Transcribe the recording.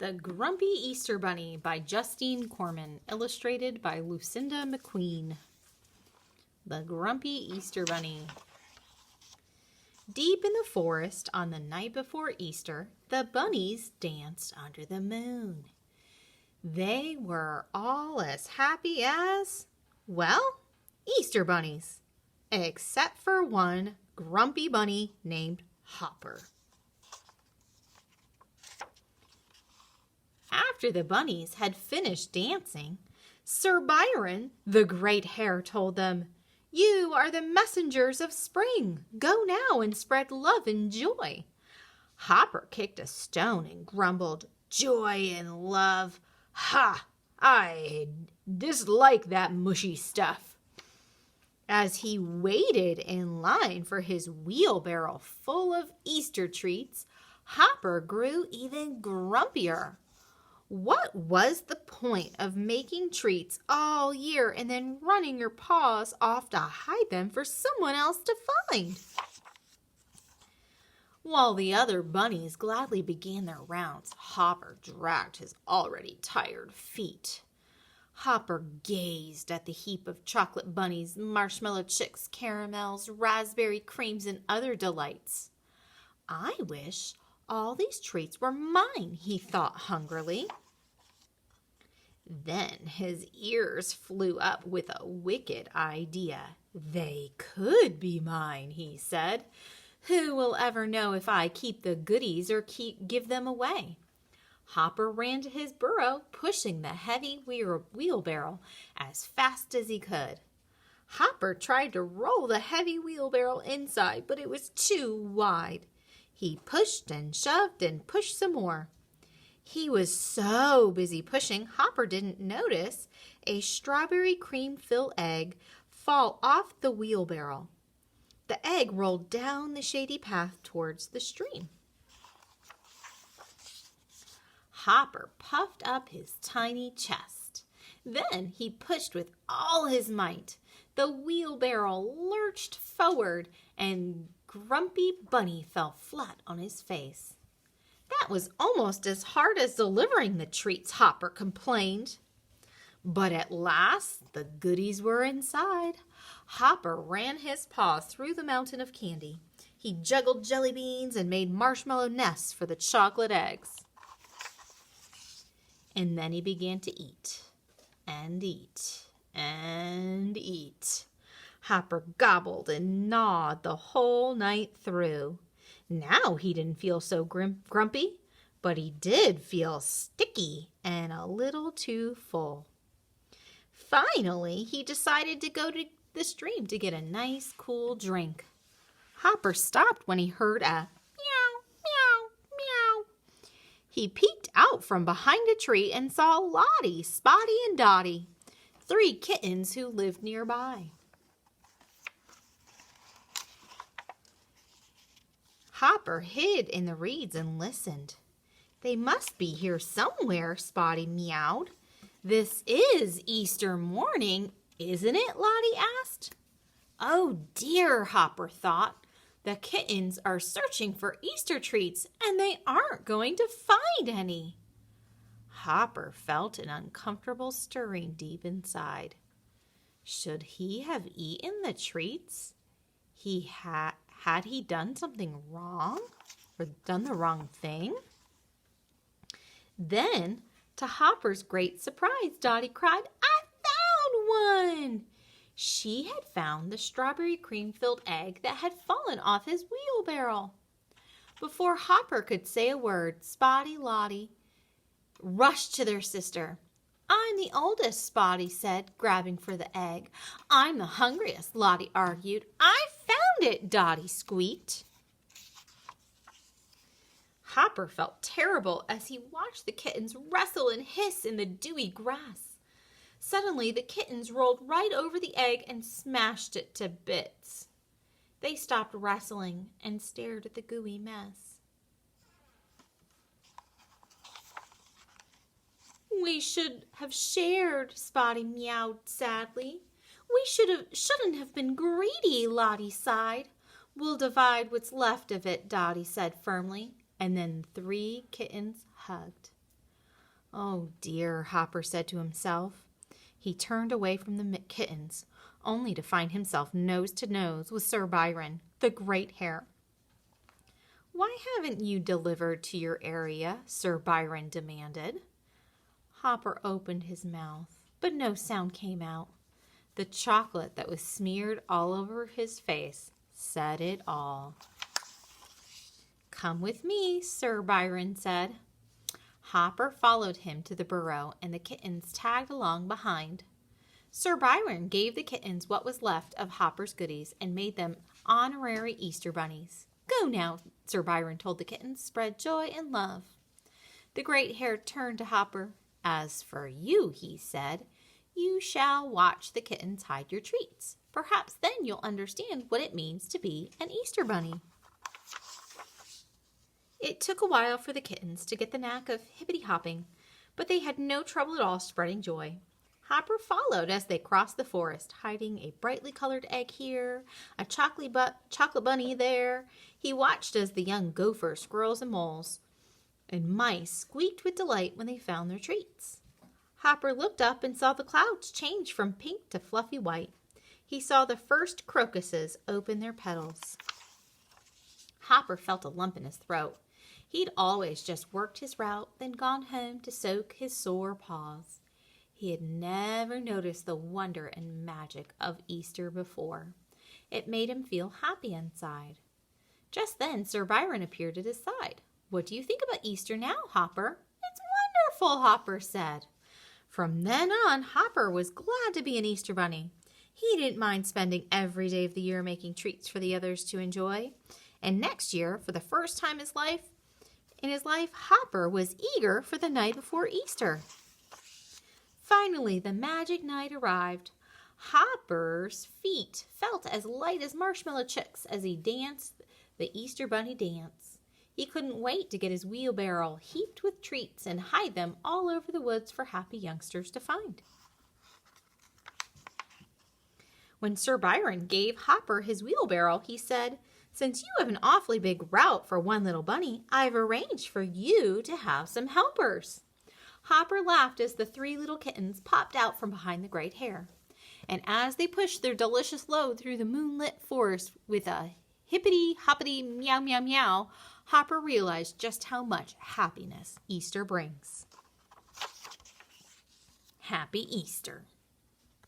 The Grumpy Easter Bunny by Justine Corman, illustrated by Lucinda McQueen. The Grumpy Easter Bunny. Deep in the forest on the night before Easter, the bunnies danced under the moon. They were all as happy as, well, Easter bunnies, except for one grumpy bunny named Hopper. After the bunnies had finished dancing, Sir Byron, the great hare, told them, "You are the messengers of spring. Go now and spread love and joy." Hopper kicked a stone and grumbled, "Joy and love? Ha! I dislike that mushy stuff." As he waited in line for his wheelbarrow full of Easter treats, Hopper grew even grumpier. What was the point of making treats all year and then running your paws off to hide them for someone else to find? While the other bunnies gladly began their rounds, Hopper dragged his already tired feet. Hopper gazed at the heap of chocolate bunnies, marshmallow chicks, caramels, raspberry creams, and other delights. "I wish all these treats were mine," he thought hungrily. Then his ears flew up with a wicked idea. "They could be mine," he said. "Who will ever know if I keep the goodies or give them away?" Hopper ran to his burrow, pushing the heavy wheelbarrow as fast as he could. Hopper tried to roll the heavy wheelbarrow inside, but it was too wide. He pushed and shoved and pushed some more. He was so busy pushing, Hopper didn't notice a strawberry cream-filled egg fall off the wheelbarrow. The egg rolled down the shady path towards the stream. Hopper puffed up his tiny chest. Then he pushed with all his might. The wheelbarrow lurched forward, and Grumpy Bunny fell flat on his face. "That was almost as hard as delivering the treats," Hopper complained. But at last the goodies were inside. Hopper ran his paws through the mountain of candy. He juggled jelly beans and made marshmallow nests for the chocolate eggs. And then he began to eat and eat and eat. Hopper gobbled and gnawed the whole night through. Now he didn't feel so grumpy, but he did feel sticky and a little too full. Finally, he decided to go to the stream to get a nice cool drink. Hopper stopped when he heard a meow, meow, meow. He peeked out from behind a tree and saw Lottie, Spotty, and Dottie, 3 kittens who lived nearby. Hopper hid in the reeds and listened. "They must be here somewhere," Spotty meowed. "This is Easter morning, isn't it?" Lottie asked. "Oh dear," Hopper thought. "The kittens are searching for Easter treats and they aren't going to find any." Hopper felt an uncomfortable stirring deep inside. Should he have eaten the treats? Had he done something wrong or done the wrong thing? Then, to Hopper's great surprise, Dottie cried, "I found one!" She had found the strawberry cream-filled egg that had fallen off his wheelbarrow. Before Hopper could say a word, Spotty and Lottie rushed to their sister. "I'm the oldest," Spotty said, grabbing for the egg. "I'm the hungriest," Lottie argued. "I found it," Dottie squeaked. Hopper felt terrible as he watched the kittens wrestle and hiss in the dewy grass. Suddenly, the kittens rolled right over the egg and smashed it to bits. They stopped wrestling and stared at the gooey mess. "We should have shared," Spotty meowed sadly. "We shouldn't have been greedy," Lottie sighed. "We'll divide what's left of it," Dottie said firmly. And then 3 kittens hugged. Oh dear, Hopper said to himself. He turned away from the kittens, only to find himself nose to nose with Sir Byron, the great hare. Why haven't you delivered to your area? Sir Byron demanded. Hopper opened his mouth, but no sound came out. The chocolate that was smeared all over his face said it all. Come with me, Sir Byron said. Hopper followed him to the burrow, and the kittens tagged along behind. Sir Byron gave the kittens what was left of Hopper's goodies and made them honorary Easter bunnies. Go now, Sir Byron told the kittens, spread joy and love. The great hare turned to Hopper. As for you, he said, you shall watch the kittens hide your treats. Perhaps then you'll understand what it means to be an Easter bunny. It took a while for the kittens to get the knack of hippity-hopping, but they had no trouble at all spreading joy. Hopper followed as they crossed the forest, hiding a brightly colored egg here, a chocolate bunny there. He watched as the young gophers, squirrels, and moles and mice squeaked with delight when they found their treats. Hopper looked up and saw the clouds change from pink to fluffy white. He saw the first crocuses open their petals. Hopper felt a lump in his throat. He'd always just worked his route, then gone home to soak his sore paws. He had never noticed the wonder and magic of Easter before. It made him feel happy inside. Just then, Sir Byron appeared at his side. What do you think about Easter now, Hopper? It's wonderful, Hopper said. From then on, Hopper was glad to be an Easter bunny. He didn't mind spending every day of the year making treats for the others to enjoy. And next year, for the first time in his life, Hopper was eager for the night before Easter. Finally, the magic night arrived. Hopper's feet felt as light as marshmallow chicks as he danced the Easter bunny dance. He couldn't wait to get his wheelbarrow heaped with treats and hide them all over the woods for happy youngsters to find. When Sir Byron gave Hopper his wheelbarrow, he said, "Since you have an awfully big route for one little bunny, I've arranged for you to have some helpers." Hopper laughed as the 3 little kittens popped out from behind the great hare. And as they pushed their delicious load through the moonlit forest with a hippity-hoppity meow meow meow, Hopper realized just how much happiness Easter brings. Happy Easter.